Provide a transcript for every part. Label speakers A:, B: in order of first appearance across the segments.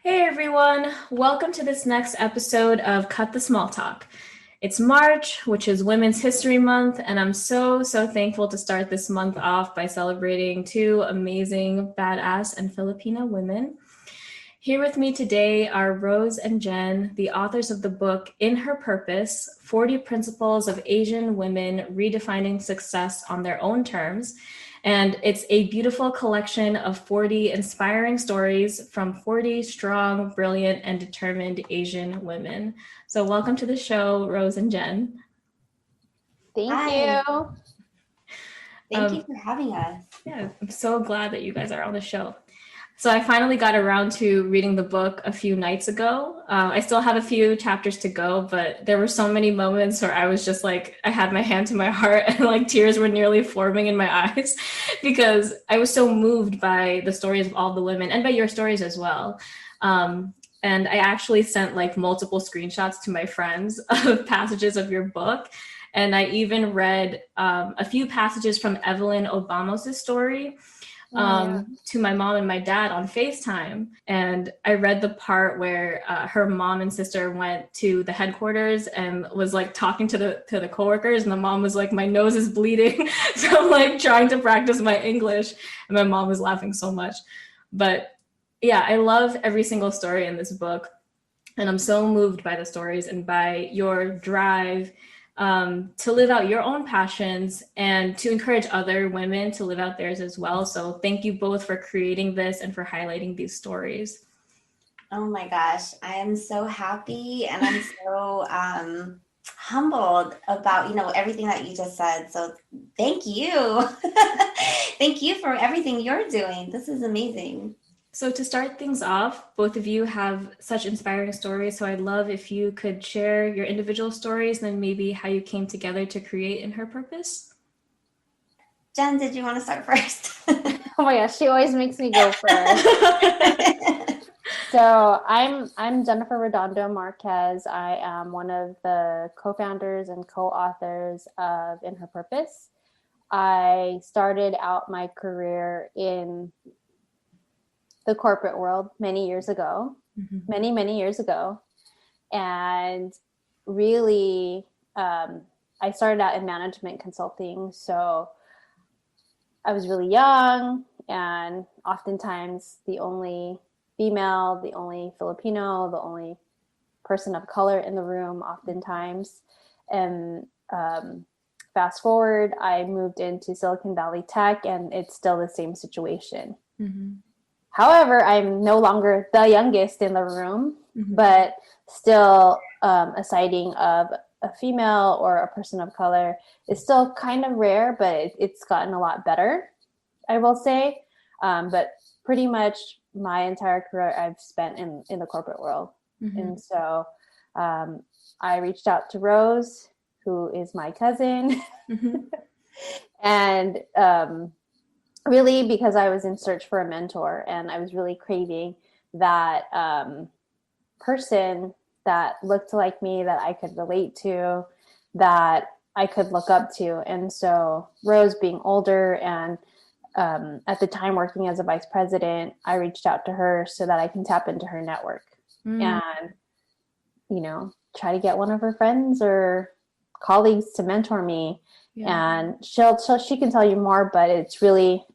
A: Hey everyone, welcome to this next episode of Cut the Small Talk. It's March, which is Women's History Month, and I'm so thankful to start this month off by celebrating two amazing, badass, and Filipino women. Here with me today are Rose and Jen, the authors of the book In Her Purpose, 40 Principles of Asian Women Redefining Success on Their Own Terms. And it's a beautiful collection of 40 inspiring stories from 40 strong, brilliant, and determined Asian women. So welcome to the show, Rose and Jen.
B: Thank you.
C: Thank you for having us.
A: Yeah, I'm so glad that you guys are on the show. So I finally got around to reading the book a few nights ago. I still have a few chapters to go, but there were so many moments where I was just like, I had my hand to my heart and like tears were nearly forming in my eyes because I was so moved by the stories of all the women and by your stories as well. And I actually sent like multiple screenshots to my friends of passages of your book. And I even read a few passages from Evelyn Obamos' story to my mom and my dad on FaceTime. And I read the part where her mom and sister went to the headquarters and was like talking to the coworkers, and the mom was like, my nose is bleeding. So I'm like trying to practice my English, and my mom was laughing so much. But yeah, I love every single story in this book. And I'm so moved by the stories and by your drive to live out your own passions and to encourage other women to live out theirs as well. So thank you both for creating this and for highlighting these stories.
C: Oh my gosh, I am so happy and I'm so humbled about, everything that you just said. So thank you. Thank you for everything you're doing. This is amazing.
A: So to start things off, both of you have such inspiring stories. So I'd love if you could share your individual stories and then maybe how you came together to create In Her Purpose.
C: Jen, did you want to start first?
B: Oh my gosh, she always makes me go first. So I'm Jennifer Redondo-Marquez. I am one of the co-founders and co-authors of In Her Purpose. I started out my career in the corporate world many years ago, many years ago. And really, I started out in management consulting. So I was really young and oftentimes the only female, the only Filipino, the only person of color in the room oftentimes. And fast forward, I moved into Silicon Valley Tech and it's still the same situation. Mm-hmm. However, I'm no longer the youngest in the room, but still a sighting of a female or a person of color is still kind of rare, but it's gotten a lot better, I will say. But pretty much my entire career I've spent in the corporate world. Mm-hmm. And so I reached out to Rose, who is my cousin, and really, because I was in search for a mentor and I was really craving that person that looked like me, that I could relate to, that I could look up to. And so Rose being older and at the time working as a vice president, I reached out to her so that I can tap into her network and, try to get one of her friends or colleagues to mentor me. Yeah. And she can tell you more, but it's really,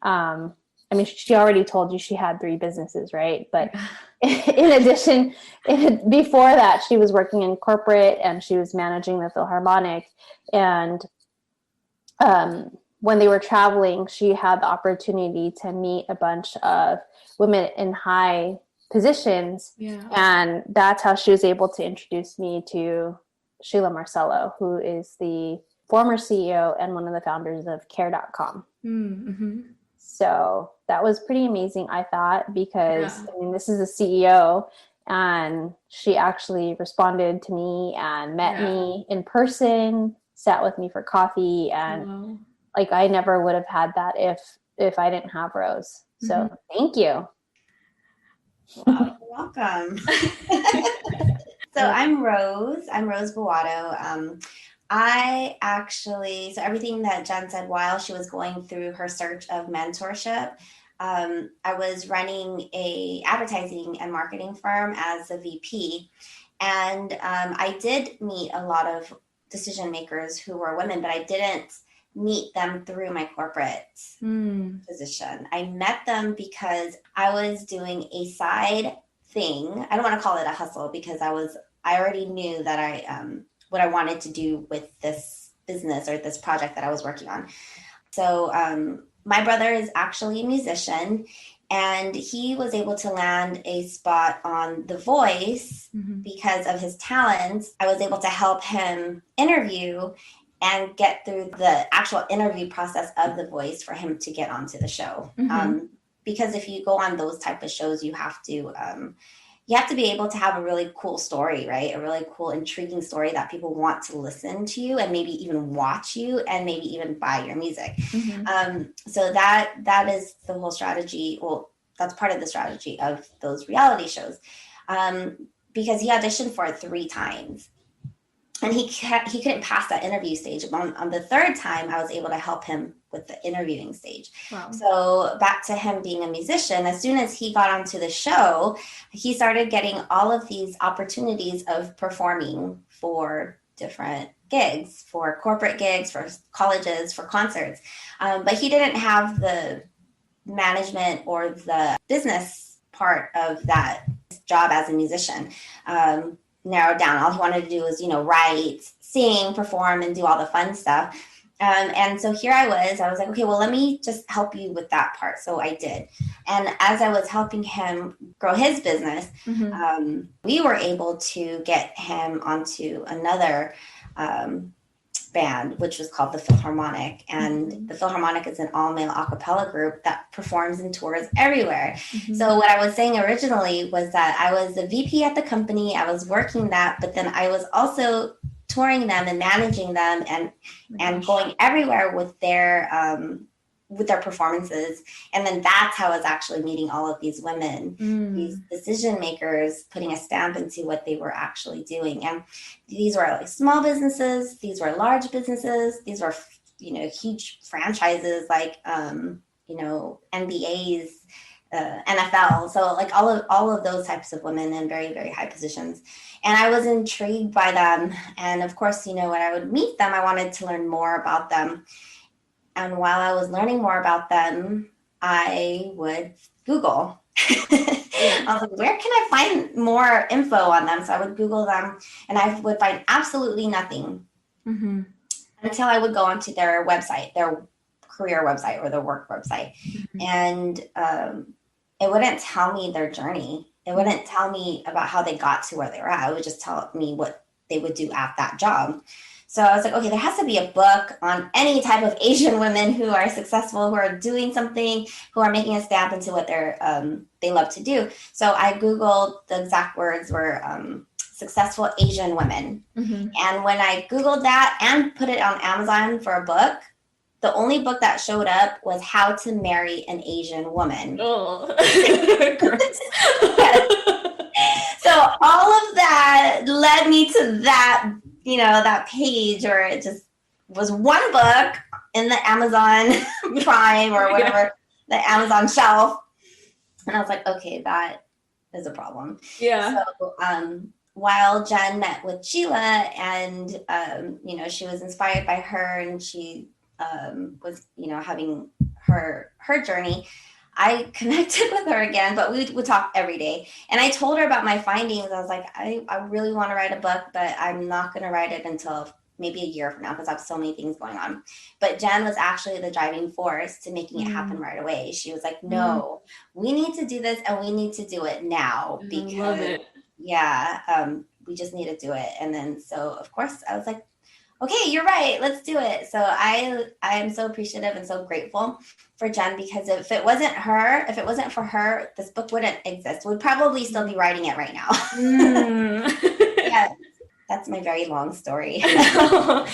B: she already told you she had 3 businesses, right? But in addition, before that, she was working in corporate and she was managing the Philharmonic. And when they were traveling, she had the opportunity to meet a bunch of women in high positions. Yeah. And that's how she was able to introduce me to Sheila Marcello, who is the former CEO and one of the founders of care.com. Mm-hmm. So that was pretty amazing, I thought, because this is a CEO and she actually responded to me and met me in person, sat with me for coffee. And I never would have had that if I didn't have Rose. So thank you.
C: Wow, you're welcome. So I'm Rose Buado. So everything that Jen said while she was going through her search of mentorship, I was running a advertising and marketing firm as a VP. And I did meet a lot of decision makers who were women, but I didn't meet them through my corporate position. I met them because I was doing a side thing. I don't want to call it a hustle because I already knew that what I wanted to do with this business or this project that I was working on. So my brother is actually a musician, and he was able to land a spot on The Voice because of his talents. I was able to help him interview and get through the actual interview process of The Voice for him to get onto the show. Because if you go on those type of shows, you have to be able to have a really cool story, right? A really cool, intriguing story that people want to listen to you and maybe even watch you and maybe even buy your music. So that is the whole strategy. Well, that's part of the strategy of those reality shows, because he auditioned for it 3 times. And he couldn't pass that interview stage. On the 3rd time, I was able to help him with the interviewing stage. Wow. So back to him being a musician, as soon as he got onto the show, he started getting all of these opportunities of performing for different gigs, for corporate gigs, for colleges, for concerts. But he didn't have the management or the business part of that job as a musician narrowed down. All he wanted to do was, write, sing, perform, and do all the fun stuff. And so here I was like, okay, well, let me just help you with that part. So I did. And as I was helping him grow his business, we were able to get him onto another band, which was called the Philharmonic. And the Philharmonic is an all-male a cappella group that performs and tours everywhere. So what I was saying originally was that I was a VP at the company. I was working that, but then I was also touring them and managing them and going everywhere with their performances. And then that's how I was actually meeting all of these women, these decision makers, putting a stamp into what they were actually doing. And these were like small businesses, these were large businesses, these were, huge franchises like, NBAs, NFL. So like all of those types of women in very, very high positions. And I was intrigued by them. And of course, when I would meet them, I wanted to learn more about them. And while I was learning more about them, I would Google. I was like, where can I find more info on them? So I would Google them and I would find absolutely nothing until I would go onto their website, their career website or their work website. And it wouldn't tell me their journey. It wouldn't tell me about how they got to where they were at. It would just tell me what they would do at that job. So I was like, okay, there has to be a book on any type of Asian women who are successful, who are doing something, who are making a stamp into what they love to do. So I Googled, the exact words were successful Asian women. And when I Googled that and put it on Amazon for a book, the only book that showed up was How to Marry an Asian Woman. Oh, gross. So all of that led me to that, that page where it just was one book in the Amazon Prime or whatever, the Amazon shelf. And I was like, okay, that is a problem. Yeah. So while Jen met with Sheila and, she was inspired by her and she was, having her journey, I connected with her again, but we would talk every day. And I told her about my findings. I was like, I really want to write a book, but I'm not going to write it until maybe a year from now because I have so many things going on. But Jen was actually the driving force to making it happen right away. She was like, no, we need to do this and we need to do it now because we just need to do it. And then, so of course I was like, okay, you're right. Let's do it. So I am so appreciative and so grateful for Jen because if it wasn't for her, this book wouldn't exist. We'd probably still be writing it right now. Yeah, that's my very long story.
A: I love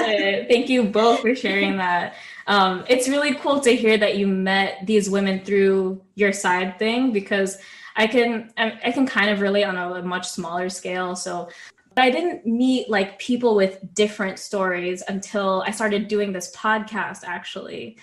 A: it. Thank you both for sharing that. It's really cool to hear that you met these women through your side thing because I can kind of relate on a much smaller scale. So I didn't meet like people with different stories until I started doing this podcast, actually.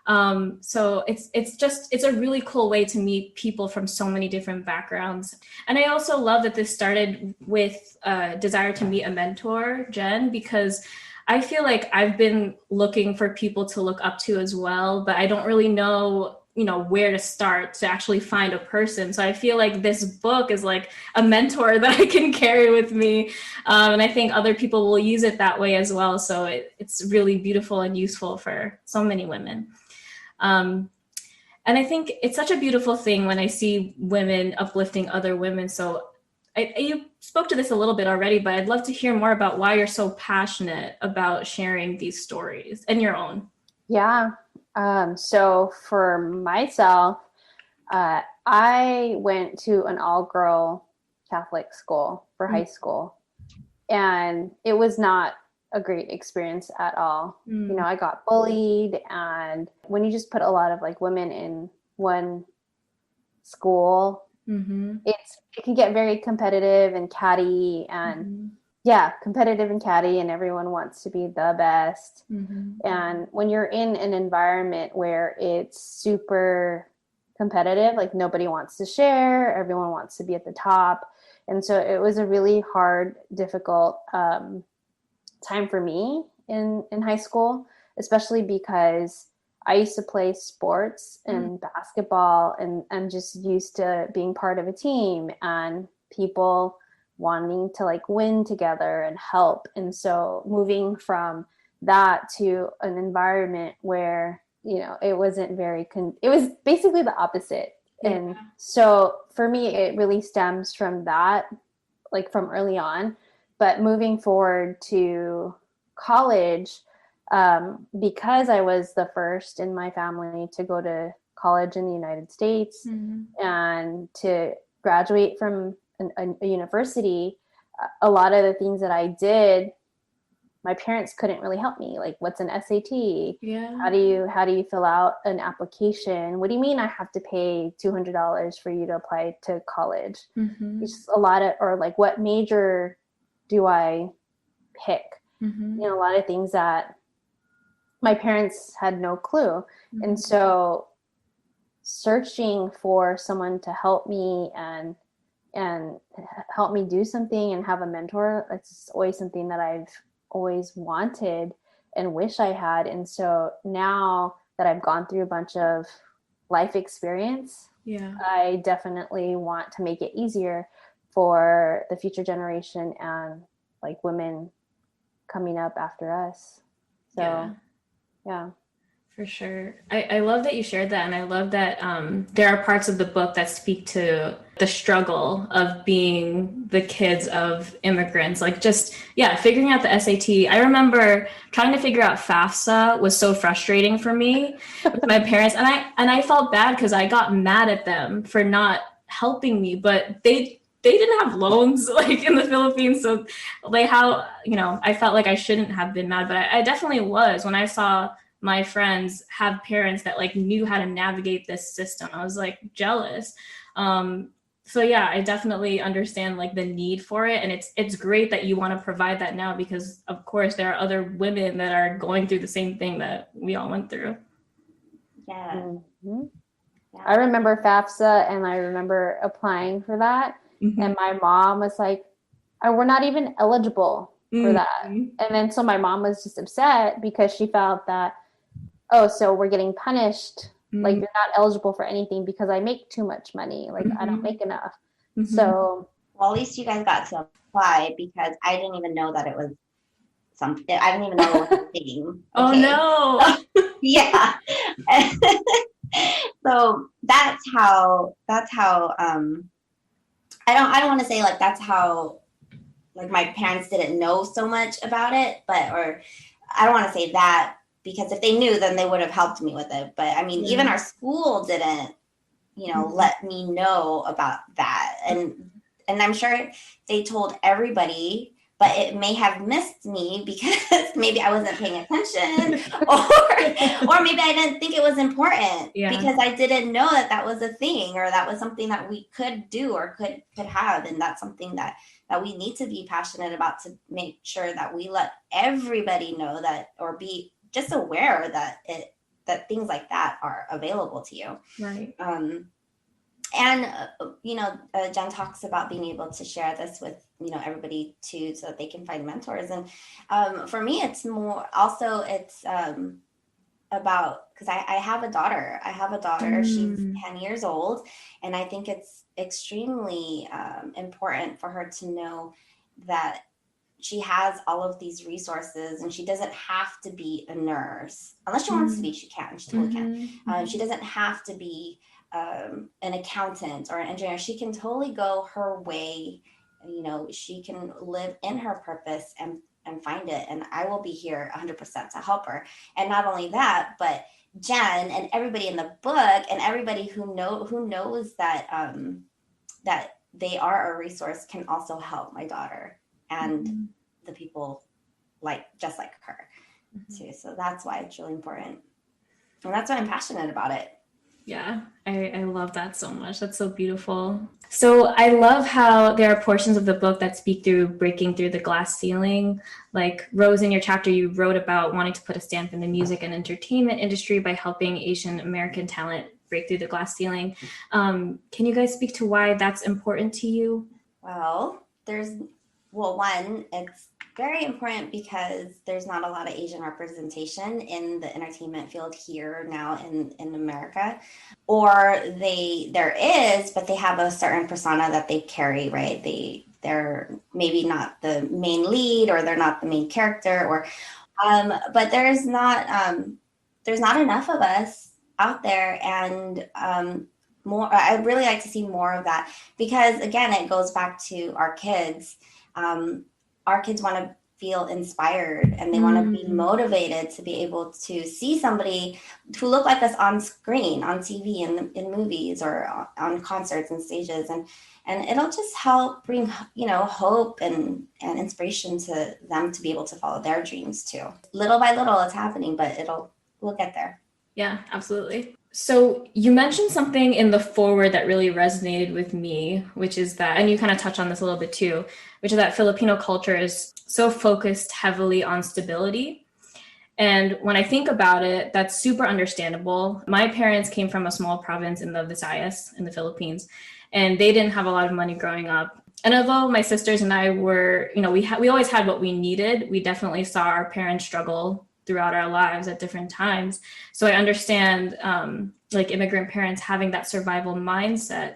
A: So it's a really cool way to meet people from so many different backgrounds. And I also love that this started with a desire to meet a mentor, Jen, because I feel like I've been looking for people to look up to as well, but I don't really know, where to start to actually find a person. So I feel like this book is like a mentor that I can carry with me. And I think other people will use it that way as well. So it's really beautiful and useful for so many women. And I think it's such a beautiful thing when I see women uplifting other women. So you spoke to this a little bit already, but I'd love to hear more about why you're so passionate about sharing these stories and your own.
B: Yeah. So for myself, I went to an all-girl Catholic school for high school, and it was not a great experience at all. I got bullied, and when you just put a lot of like women in one school, it can get very competitive and catty, and competitive and catty, and everyone wants to be the best. And when you're in an environment where it's super competitive, like nobody wants to share, everyone wants to be at the top. And so it was a really hard, difficult time for me in high school, especially because I used to play sports and basketball, and I'm just used to being part of a team and people wanting to like win together and help. And so moving from that to an environment where, it wasn't very, it was basically the opposite. Yeah. And so for me, it really stems from that, like from early on. But moving forward to college, because I was the first in my family to go to college in the United States and to graduate from a university, a lot of the things that I did, my parents couldn't really help me. Like, what's an SAT?
A: Yeah.
B: How do you fill out an application? What do you mean I have to pay $200 for you to apply to college? It's just a lot of, or like, what major do I pick? A lot of things that my parents had no clue. And so searching for someone to help me and help me do something and have a mentor, it's always something that I've always wanted and wish I had. And so now that I've gone through a bunch of life experience, I definitely want to make it easier for the future generation and like women coming up after us. So yeah.
A: For sure. I love that you shared that. And I love that there are parts of the book that speak to the struggle of being the kids of immigrants. Like just, figuring out the SAT. I remember trying to figure out FAFSA was so frustrating for me with my parents. And I felt bad because I got mad at them for not helping me, but they didn't have loans like in the Philippines. So like how, I felt like I shouldn't have been mad, but I definitely was when I saw my friends have parents that like knew how to navigate this system. I was like jealous. So I definitely understand like the need for it. And it's great that you want to provide that now, because of course there are other women that are going through the same thing that we all went through.
C: Yeah.
B: I remember FAFSA, and I remember applying for that. And my mom was like, we're not even eligible for that. And then so my mom was just upset because she felt that, so we're getting punished. Like, you're not eligible for anything because I make too much money. Like, I don't make enough. So,
C: well, at least you guys got to apply, because I didn't even know that it was something. I didn't even know it was a thing.
A: Oh no.
C: Yeah. So that's how I don't want to say like that's how like my parents didn't know so much about it, or I don't want to say that, because if they knew, then they would have helped me with it. But I mean, even our school didn't, let me know about that. And I'm sure they told everybody, but it may have missed me because maybe I wasn't paying attention, or maybe I didn't think it was important because I didn't know that that was a thing, or that was something that we could do or could have. And that's something that we need to be passionate about, to make sure that we let everybody know that, or be just aware that things like that are available to you.
A: Right.
C: Jen talks about being able to share this with, everybody too, so that they can find mentors. And for me, it's more also, it's about, because I have a daughter. She's 10 years old. And I think it's extremely important for her to know that she has all of these resources, and she doesn't have to be a nurse. Unless she wants to be, she can. She totally can. She doesn't have to be an accountant or an engineer. She can totally go her way. She can live in her purpose and find it. And I will be here 100% to help her. And not only that, but Jen and everybody in the book, and everybody who knows that that they are a resource, can also help my daughter and the people just like her too. So that's why it's really important. And that's why I'm passionate about it.
A: Yeah, I love that so much. That's so beautiful. So I love how there are portions of the book that speak through breaking through the glass ceiling. Like Rose, in your chapter, you wrote about wanting to put a stamp in the music and entertainment industry by helping Asian American talent break through the glass ceiling. Can you guys speak to why that's important to you?
C: Well, one, it's very important because there's not a lot of Asian representation in the entertainment field here now in America. Or there is, but they have a certain persona that they carry, right? They're maybe not the main lead, or they're not the main character, or but there's not enough of us out there, and more. I'd really like to see more of that, because again, it goes back to our kids. Our kids want to feel inspired, and they want to be motivated to be able to see somebody who look like us on screen, on TV, in movies, or on concerts and stages. And it'll just help bring, hope and inspiration to them to be able to follow their dreams too. Little by little it's happening, but we'll get there.
A: Yeah, absolutely. So you mentioned something in the foreword that really resonated with me, which is that, and you kind of touched on this a little bit too, which is that Filipino culture is so focused heavily on stability. And when I think about it, that's super understandable. My parents came from a small province in the Visayas in the Philippines, and they didn't have a lot of money growing up. And although my sisters and I were, we always had what we needed, we definitely saw our parents struggle throughout our lives at different times. So I understand immigrant parents having that survival mindset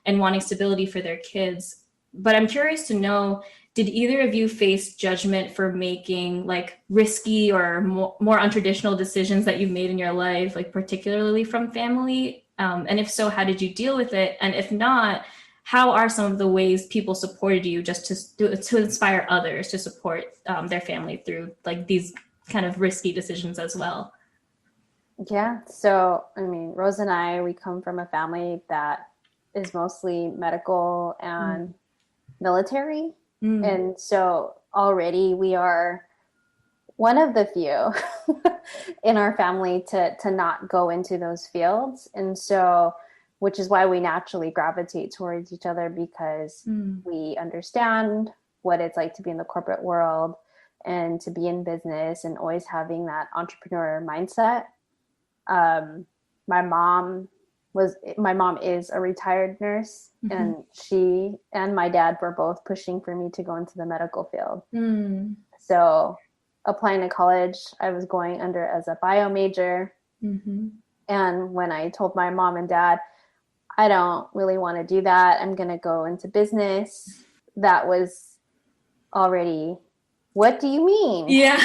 A: and wanting stability for their kids. But I'm curious to know, did either of you face judgment for making risky or more untraditional decisions that you've made in your life, particularly from family? And if so, how did you deal with it? And if not, how are some of the ways people supported you just to inspire others to support their family through these kind of risky decisions as well?
B: Yeah. So, Rose and I, we come from a family that is mostly medical and military. And so already we are one of the few in our family to not go into those fields. And so, which is why we naturally gravitate towards each other, because we understand what it's like to be in the corporate world and to be in business, and always having that entrepreneur mindset. My mom is a retired nurse, and she and my dad were both pushing for me to go into the medical field. So applying to college, I was going under as a bio major. And when I told my mom and dad, I don't really want to do that, I'm going to go into business, that was already, what do you mean?
A: Yeah.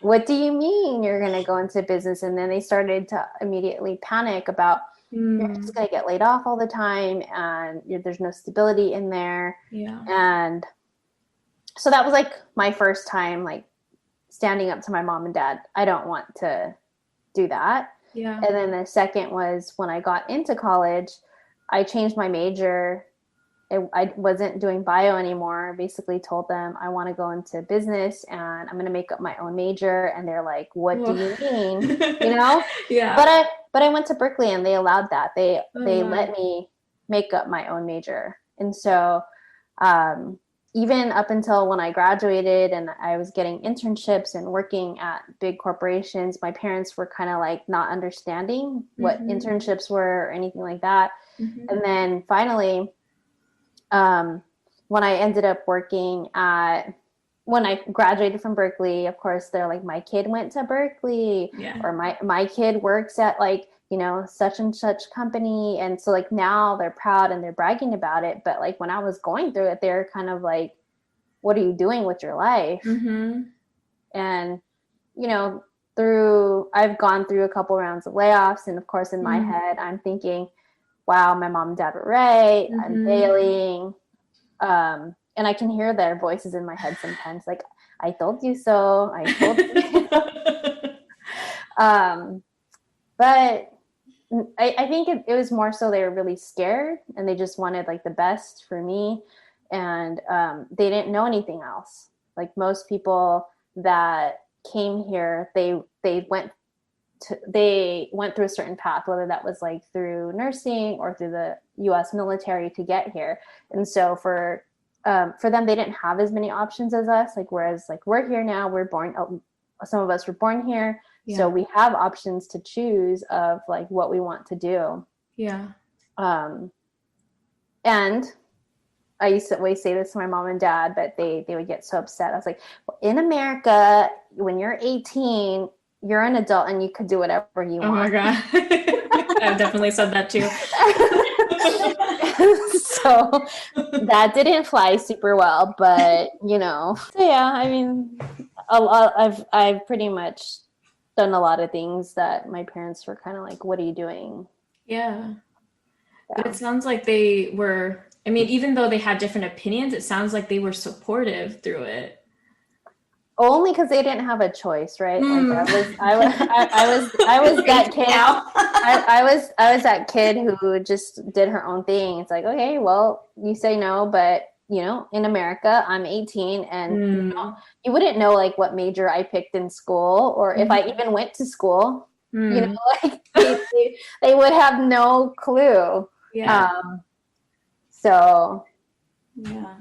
B: What do you mean you're going to go into business? And then they started to immediately panic about, you're just going to get laid off all the time, and there's no stability in there.
A: Yeah.
B: And so that was my first time standing up to my mom and dad. I don't want to do that.
A: Yeah.
B: And then the second was when I got into college, I changed my major I wasn't doing bio anymore. I basically told them I want to go into business and I'm going to make up my own major. And they're like, what do you mean? You know?
A: Yeah.
B: But I went to Berkeley and they allowed that. They
A: wow.
B: let me make up my own major. And so even up until when I graduated and I was getting internships and working at big corporations, my parents were kind of like not understanding what internships were or anything like that. And then finally, when I ended up working when I graduated from Berkeley, of course, they're like, my kid went to Berkeley, or my kid works at like, you know, such and such company. And so like now they're proud and they're bragging about it. But like when I was going through it, they're kind of like, what are you doing with your life? And, you know, I've gone through a couple rounds of layoffs. And of course, in my head, I'm thinking, wow, my mom and dad were right. I'm failing. And I can hear their voices in my head sometimes, like, I told you so. I told you. But I think it was more so they were really scared and they just wanted like the best for me. And they didn't know anything else. Like most people that came here, they went through a certain path, whether that was like through nursing or through the U.S. military to get here. And so for them, they didn't have as many options as us. Like, whereas like we're here now, we're born, some of us were born here. Yeah. So we have options to choose of like what we want to do.
A: Yeah.
B: And I used to always say this to my mom and dad, but they would get so upset. I was like, well, in America, when you're 18, you're an adult and you could do whatever you want.
A: Oh my God. I've definitely said that too.
B: So that didn't fly super well, but you know. So yeah, I mean, I've pretty much done a lot of things that my parents were kind of like, what are you doing?
A: Yeah. But it sounds like they were, I mean, even though they had different opinions, it sounds like they were supportive through it.
B: Only because they didn't have a choice, right? Like I was that kid. I was that kid who just did her own thing. It's like, okay, well, you say no, but you know, in America, I'm 18, and you wouldn't know like what major I picked in school, or if I even went to school. You know, like they would have no clue.
C: Yeah.
B: So.
C: Yeah.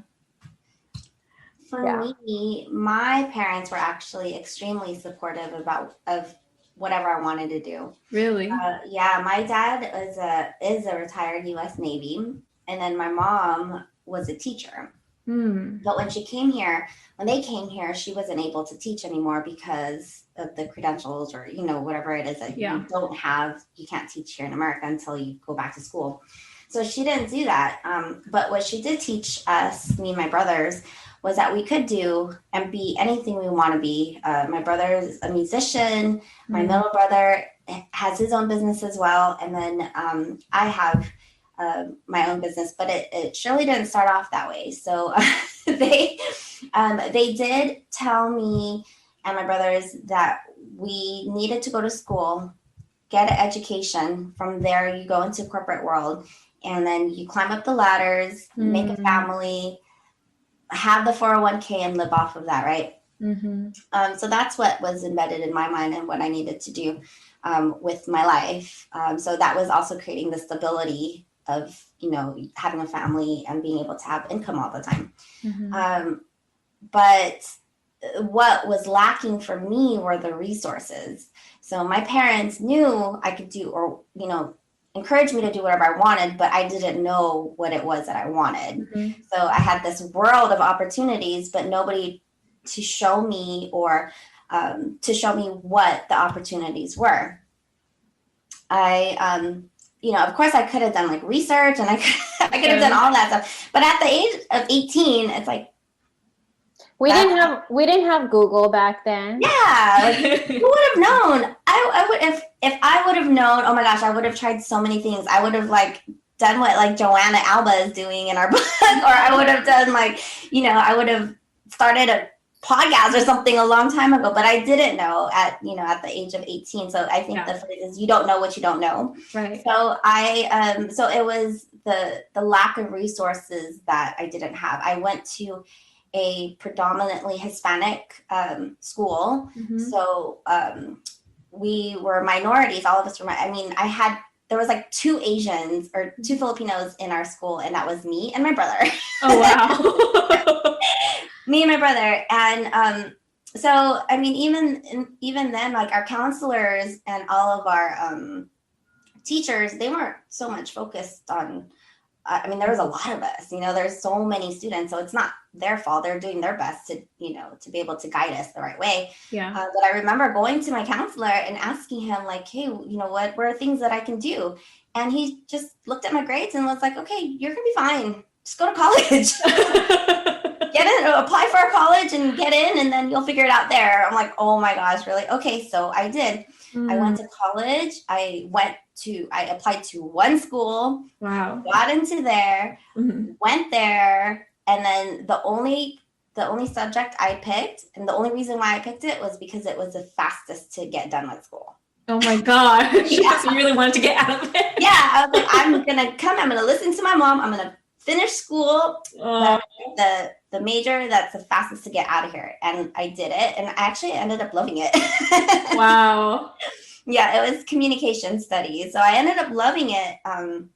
C: For me, my parents were actually extremely supportive of whatever I wanted to do.
B: Really?
C: Yeah, my dad is a retired U.S. Navy, and then my mom was a teacher. But when they came here, she wasn't able to teach anymore because of the credentials, or you know, whatever it is that you don't have. You can't teach here in America until you go back to school. So she didn't do that. But what she did teach us, me and my brothers, was that we could do and be anything we want to be. My brother's a musician. My middle brother has his own business as well. And then I have my own business, but it surely didn't start off that way. So they did tell me and my brothers that we needed to go to school, get an education. From there, you go into corporate world, and then you climb up the ladders, make a family, have the 401k and live off of that, right? So that's what was embedded in my mind and what I needed to do with my life. So that was also creating the stability of, you know, having a family and being able to have income all the time. But what was lacking for me were the resources. So my parents knew I could do, or, you know, encouraged me to do whatever I wanted, but I didn't know what it was that I wanted. So I had this world of opportunities, but nobody to show me or to show me what the opportunities were. You know, of course I could have done like research and I could have done all that stuff, but at the age of 18, it's like,
B: we didn't have Google back then.
C: Yeah, like, who would have known? I would, if I would have known. Oh my gosh, I would have tried so many things. I would have like done what like Joanna Alba is doing in our book, or I would have done like, you know, I would have started podcast or something a long time ago, but I didn't know at the age of 18. So I think the phrase is, you don't know what you don't know.
A: Right.
C: So so it was the lack of resources that I didn't have. I went to a predominantly Hispanic school. So we were minorities. All of us were, there was like 2 Asians or 2 Filipinos in our school, and that was me and my brother.
A: Oh, wow.
C: Me and my brother. And so, I mean, even then, like our counselors and all of our teachers, they weren't so much focused on, there was a lot of us, there's so many students, so it's not their fault. They're doing their best to be able to guide us the right way.
A: Yeah.
C: But I remember going to my counselor and asking him, like, hey, what are things that I can do? And he just looked at my grades and was like, okay, you're gonna be fine. Just go to college. Get in, apply for a college and get in, and then you'll figure it out there. I'm like, oh my gosh, really? Okay, so I did. I went to college. I applied to one school.
A: Wow.
C: Got into there, went there, and then the only subject I picked, and the only reason why I picked it was because it was the fastest to get done with school.
A: Oh my gosh. Yeah. So you really wanted to get out of it.
C: Yeah, I was like, I'm gonna listen to my mom. I'm gonna finish school, the major that's the fastest to get out of here. And I did it, and I actually ended up loving it.
A: Wow.
C: Yeah, it was communication studies. So I ended up loving it. And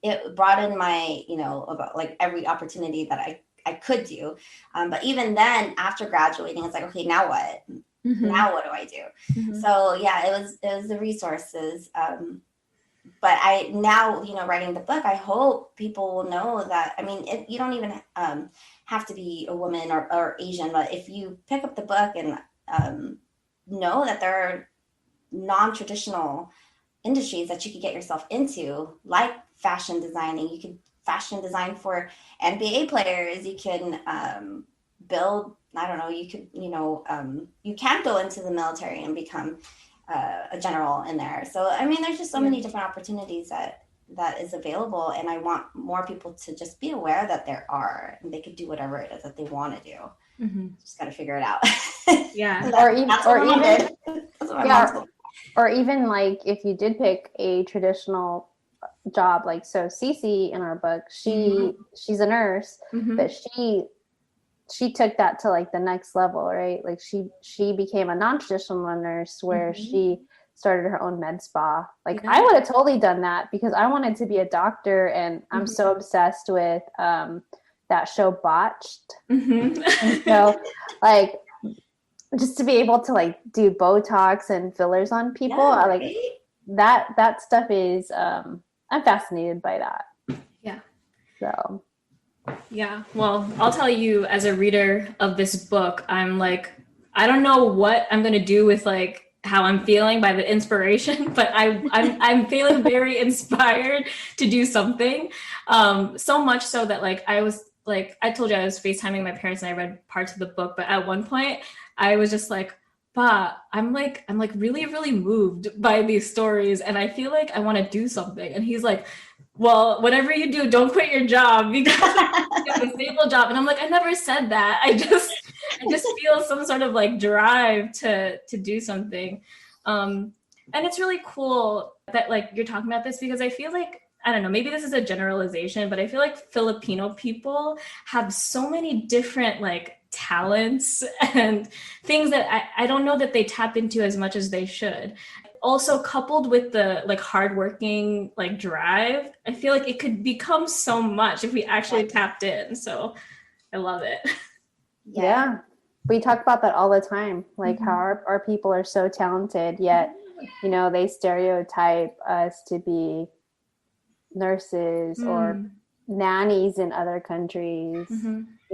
C: it brought in my, about like every opportunity that I could do. But even then, after graduating, it's like, okay, now what? Now what do I do? So yeah, it was the resources. But I now, writing the book, I hope people will know that, you don't even have to be a woman or Asian, but if you pick up the book and know that there are non-traditional industries that you could get yourself into, like fashion designing. You could fashion design for NBA players. You can build, I don't know, you could, you can go into the military and become a general in there. So, there's just so many different opportunities that is available. And I want more people to just be aware that there are, and they could do whatever it is that they want to do. Just got to figure it out.
A: Yeah.
B: Or even like if you did pick a traditional job, like so Cece in our book, she's a nurse, but she took that to like the next level, right? Like she became a non-traditional nurse where she started her own med spa. Like I would have totally done that because I wanted to be a doctor, and I'm so obsessed with that show Botched. And so like just to be able to like do Botox and fillers on people, I like that stuff is I'm fascinated by that.
A: Yeah.
B: So
A: yeah, well, I'll tell you, as a reader of this book, I'm like, I don't know what I'm gonna do with like how I'm feeling by the inspiration, but I'm feeling very inspired to do something. So much so that like I was like, I told you I was FaceTiming my parents and I read parts of the book, but at one point I was just like, Pa, I'm like really, really moved by these stories, and I feel like I want to do something. And he's like, well, whatever you do, don't quit your job because you have a stable job. And I'm like, I never said that. I just feel some sort of like drive to do something. And it's really cool that like you're talking about this, because I feel like, I don't know, maybe this is a generalization, but I feel like Filipino people have so many different like talents and things that I don't know that they tap into as much as they should. Also coupled with the like hardworking like drive, I feel like it could become so much if we actually tapped in. So I love it.
B: Yeah. We talk about that all the time, like how our people are so talented, yet, they stereotype us to be nurses or nannies in other countries.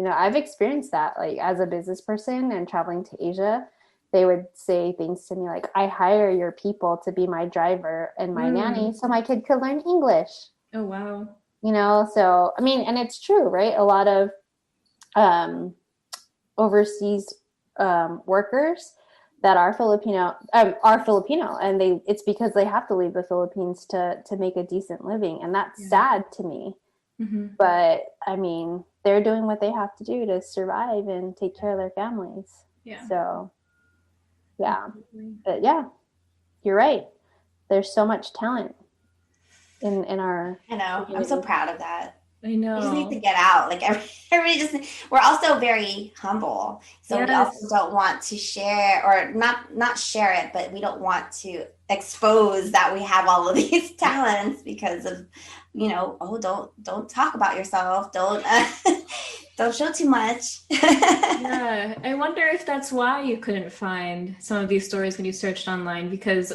B: I've experienced that, like as a business person and traveling to Asia, they would say things to me like, I hire your people to be my driver and my nanny so my kid could learn English.
A: Oh, wow.
B: So, and it's true, right? A lot of overseas workers that are Filipino, and it's because they have to leave the Philippines to make a decent living. And that's sad to me
A: Mhm.
B: But I mean, they're doing what they have to do to survive and take care of their families.
A: Yeah.
B: So, yeah.
A: Absolutely.
B: But yeah, you're right. There's so much talent in our
C: I know. I'm so
B: community.
C: proud of that.
A: I
C: It just needs to
A: know.
C: get out. Like everybody just, we're also very humble. So we also
A: Yes.
C: don't want to share, or not share it, but we don't want to expose that we have all of these talents because of, oh, don't talk about yourself. Don't don't show too much.
A: Yeah, I wonder if that's why you couldn't find some of these stories when you searched online, because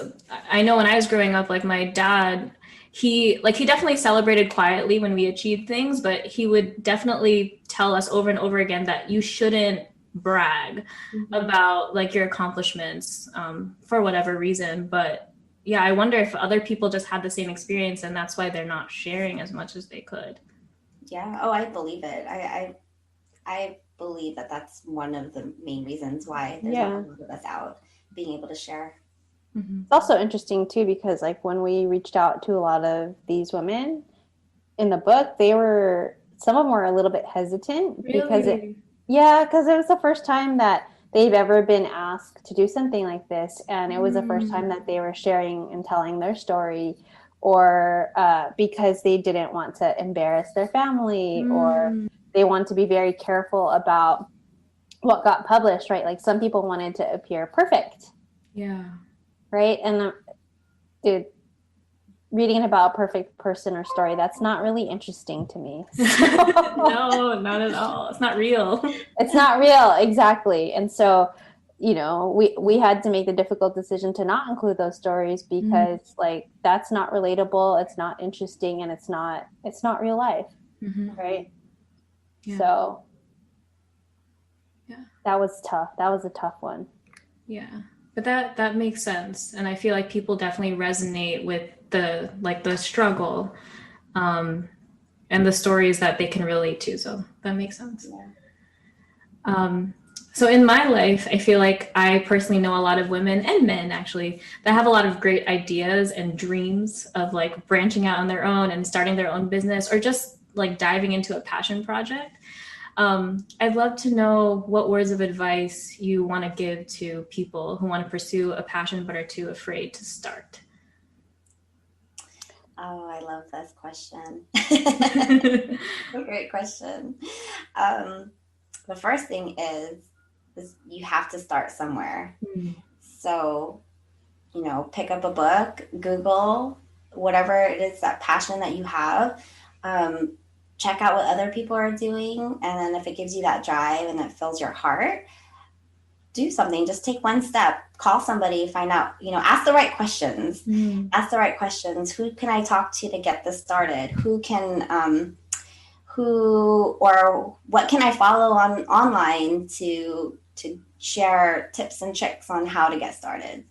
A: I know when I was growing up, like my dad, he definitely celebrated quietly when we achieved things, but he would definitely tell us over and over again that you shouldn't brag about like your accomplishments for whatever reason. But yeah, I wonder if other people just had the same experience and that's why they're not sharing as much as they could.
C: Yeah. Oh, I believe it. I believe that that's one of the main reasons why there's not a
B: Yeah.
C: lot of us out being able to share.
A: Mm-hmm.
B: It's also interesting too because like when we reached out to a lot of these women in the book, some of them were a little bit hesitant because
A: Really?
B: because it was the first time that they've ever been asked to do something like this, and it was the first time that they were sharing and telling their story, or because they didn't want to embarrass their family, or they want to be very careful about what got published, right? Like some people wanted to appear perfect,
A: Yeah.
B: right? And dude, reading about a perfect person or story, that's not really interesting to me.
A: No, not at all. It's not real.
B: It's not real, exactly. And so, we had to make the difficult decision to not include those stories because like that's not relatable, it's not interesting, and it's not real life, right?
A: Yeah.
B: So
A: yeah,
B: that was tough. That was a tough one.
A: yeah. But that makes sense, and I feel like people definitely resonate with the struggle, and the stories that they can relate to. So that makes sense. So in my life, I feel like I personally know a lot of women and men actually that have a lot of great ideas and dreams of like branching out on their own and starting their own business or just like diving into a passion project. I'd love to know what words of advice you want to give to people who want to pursue a passion but are too afraid to start.
C: Oh, I love this question. A great question. The first thing is you have to start somewhere. So, pick up a book, Google whatever it is, that passion that you have. Check out what other people are doing. And then if it gives you that drive and it fills your heart, do something. Just take one step. Call somebody, find out, ask the right questions. Ask the right questions. Who can I talk to get this started? Or what can I follow online to share tips and tricks on how to get started?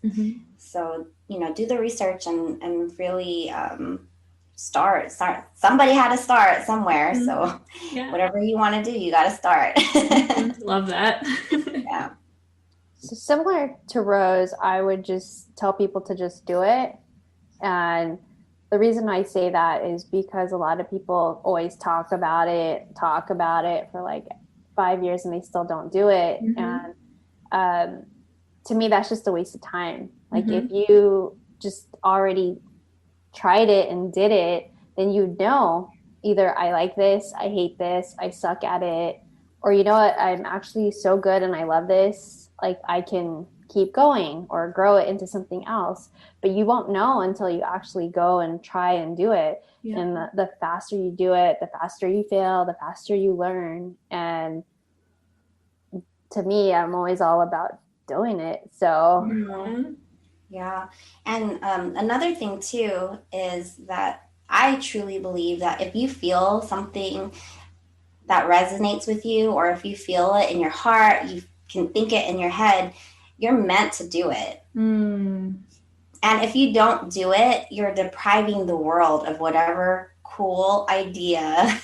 C: So, do the research and really start. Somebody had to start somewhere. So whatever you want to do, you got to start.
A: Love that.
C: Yeah.
B: So similar to Rose, I would just tell people to just do it. And the reason I say that is because a lot of people always talk about it for like 5 years and they still don't do it. And to me, that's just a waste of time. Like if you just already tried it and did it, then either I like this, I hate this, I suck at it, or you know what, I'm actually so good and I love this, like I can keep going or grow it into something else. But you won't know until you actually go and try and do it. And the faster you do it, the faster you fail, the faster you learn. And to me, I'm always all about doing it. So
C: yeah. And another thing too is that I truly believe that if you feel something that resonates with you, or if you feel it in your heart, you can think it in your head, you're meant to do it. And if you don't do it, you're depriving the world of whatever cool idea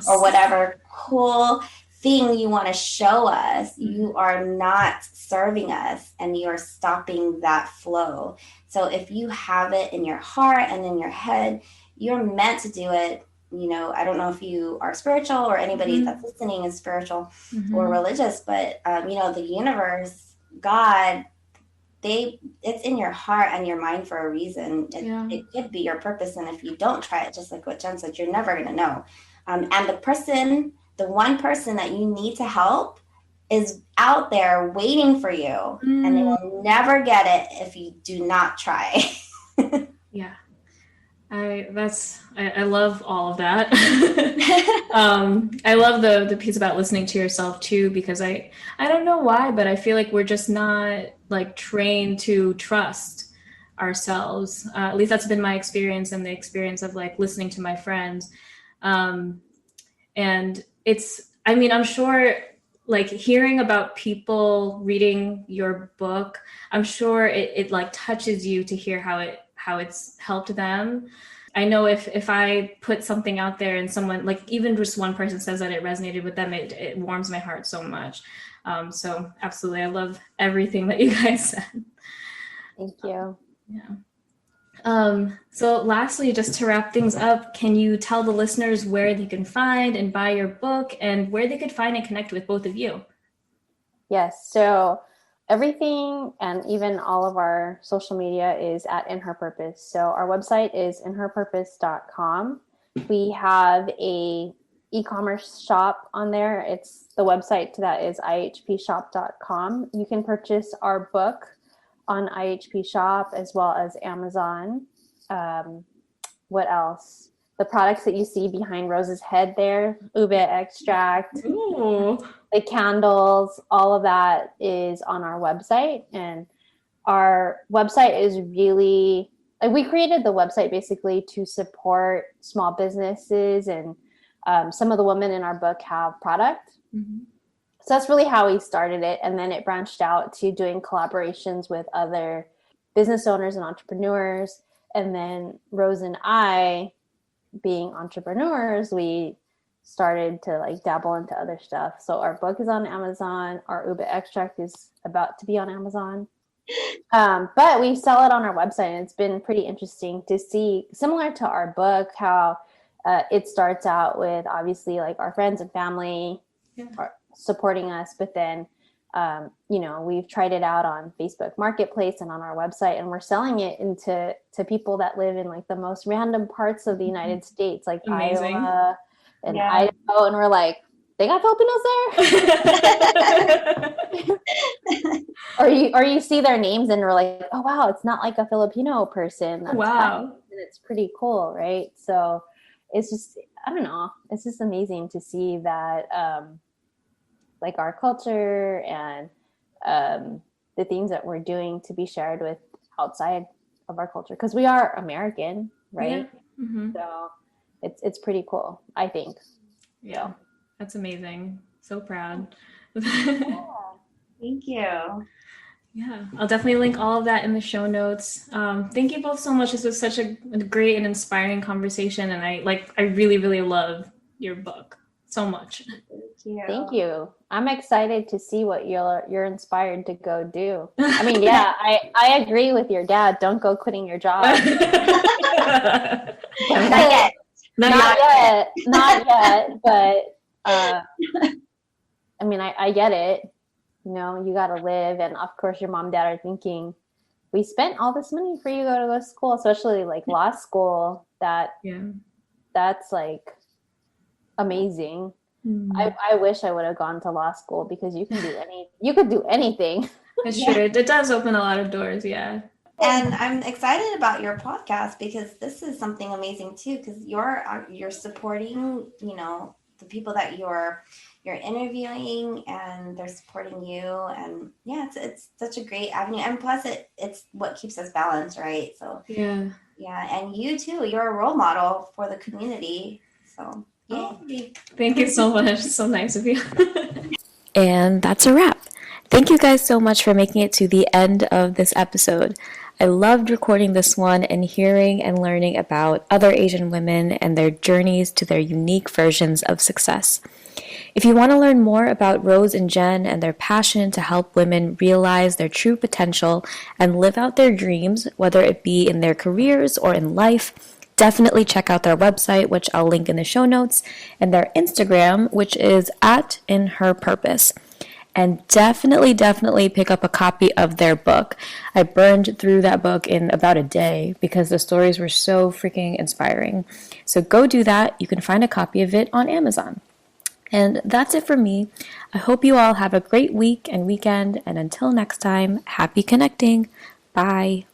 C: or whatever cool thing you want to show us. You are not serving us and you're stopping that flow. So if you have it in your heart and in your head, you're meant to do it. I don't know if you are spiritual or anybody that's listening is spiritual or religious, but, the universe, God, it's in your heart and your mind for a reason. It could be your purpose. And if you don't try it, just like what Jen said, you're never going to know. And the one person that you need to help is out there waiting for you. And they will never get it if you do not try.
A: Yeah. I love all of that. I love the piece about listening to yourself too, because I don't know why, but I feel like we're just not like trained to trust ourselves. At least that's been my experience and the experience of like listening to my friends. And I'm sure like hearing about people reading your book, I'm sure it like touches you to hear how it's helped them. I know if I put something out there and someone, like even just one person says that it resonated with them, it warms my heart so much. So absolutely, I love everything that you guys said.
B: Thank you.
A: Yeah. So lastly, just to wrap things up, can you tell the listeners where they can find and buy your book and where they could find and connect with both of you?
B: Yes. So everything and even all of our social media is at In Her Purpose. So our website is inherpurpose.com. We have a e-commerce shop on there. The website to that is ihpshop.com. You can purchase our book on IHP Shop as well as Amazon. What else? The products that you see behind Rose's head there, ube extract, the candles, all of that is on our website. And our website is really, like, we created the website basically to support small businesses, and some of the women in our book have product. So that's really how we started it. And then it branched out to doing collaborations with other business owners and entrepreneurs. And then Rose and I, being entrepreneurs, we started to like dabble into other stuff. So our book is on Amazon. Our ube extract is about to be on Amazon. But we sell it on our website, and it's been pretty interesting to see, similar to our book, how it starts out with obviously like our friends and family are supporting us, but then we've tried it out on Facebook Marketplace and on our website, and we're selling it to people that live in like the most random parts of the United States, like
A: Amazing.
B: Iowa and Idaho, and we're like, they got Filipinos there? or you see their names and we're like, oh wow, it's not like a Filipino person. That's
A: wow.
B: And it's pretty cool, right? So it's just, I don't know, it's just amazing to see that like our culture and the things that we're doing to be shared with outside of our culture, because we are American, right? So it's pretty cool, I think.
A: Yeah, that's amazing. So proud.
C: Thank you.
A: Yeah, I'll definitely link all of that in the show notes. Thank you both so much. This was such a great and inspiring conversation, and I really, really love your book so much.
B: Thank you. I'm excited to see what you're inspired to go do. I mean, yeah, I agree with your dad. Don't go quitting your job. Not yet. But I mean, I get it. You got to live, and of course, your mom and dad are thinking, we spent all this money for you to go to school, especially like law school. That's like amazing. I wish I would have gone to law school, because you could do anything.
A: It's true. It does open a lot of doors. Yeah.
C: And I'm excited about your podcast, because this is something amazing too, because you're supporting, the people that you're interviewing, and they're supporting you, and it's such a great avenue. And plus it's what keeps us balanced, right? So yeah, and you too, you're a role model for the community. So
A: thank you so much. So nice of you.
D: And that's a wrap. Thank you guys so much for making it to the end of this episode. I loved recording this one and hearing and learning about other Asian women and their journeys to their unique versions of success. If you want to learn more about Rose and Jen and their passion to help women realize their true potential and live out their dreams, whether it be in their careers or in life, definitely check out their website, which I'll link in the show notes, and their Instagram, which is @inherpurpose. And definitely pick up a copy of their book. I burned through that book in about a day because the stories were so freaking inspiring. So go do that. You can find a copy of it on Amazon. And that's it for me. I hope you all have a great week and weekend. And until next time, happy connecting. Bye.